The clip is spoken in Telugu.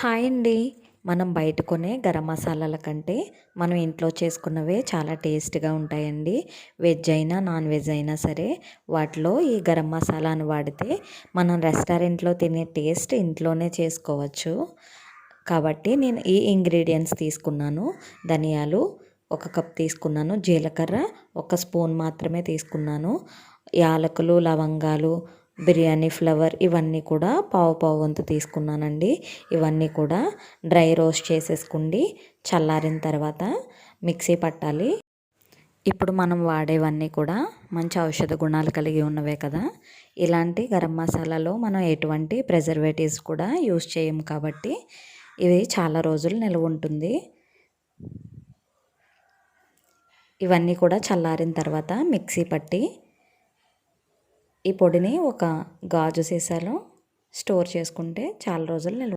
హాయ్ అండి. మనం బయట కొనే గరం మసాలాల కంటే మనం ఇంట్లో చేసుకున్నవే చాలా టేస్ట్‌గా ఉంటాయండి. వెజ్ అయినా, నాన్ వెజ్ అయినా సరే వాటిలో ఈ గరం మసాలాను వాడితే మనం రెస్టారెంట్‌లో తినే టేస్ట్ ఇంట్లోనే చేసుకోవచ్చు. కాబట్టి నేను ఈ ఇంగ్రీడియెంట్స్ తీసుకున్నాను. ధనియాలు ఒక కప్ తీసుకున్నాను. జీలకర్ర ఒక స్పూన్ మాత్రమే తీసుకున్నాను. యాలకులు, లవంగాలు, బిర్యానీ ఫ్లవర్ ఇవన్నీ కూడా పావు పావు వంతు తీసుకున్నానండి. ఇవన్నీ కూడా డ్రై రోస్ట్ చేసేసుకోండి. చల్లారిన తర్వాత మిక్సీ పట్టాలి. ఇప్పుడు మనం వాడేవన్నీ కూడా మంచి ఔషధ గుణాలు కలిగి ఉన్నవే కదా. ఇలాంటి గరం మసాలాలో మనం ఎటువంటి ప్రిజర్వేటివ్స్ కూడా యూస్ చేయము కాబట్టి ఇది చాలా రోజులు నిల్వ ఉంటుంది. ఇవన్నీ కూడా చల్లారిన తర్వాత మిక్సీ పట్టి ఈ పొడిని ఒక గాజు సీసాలో స్టోర్ చేసుకుంటే చాలా రోజులు నిల్వ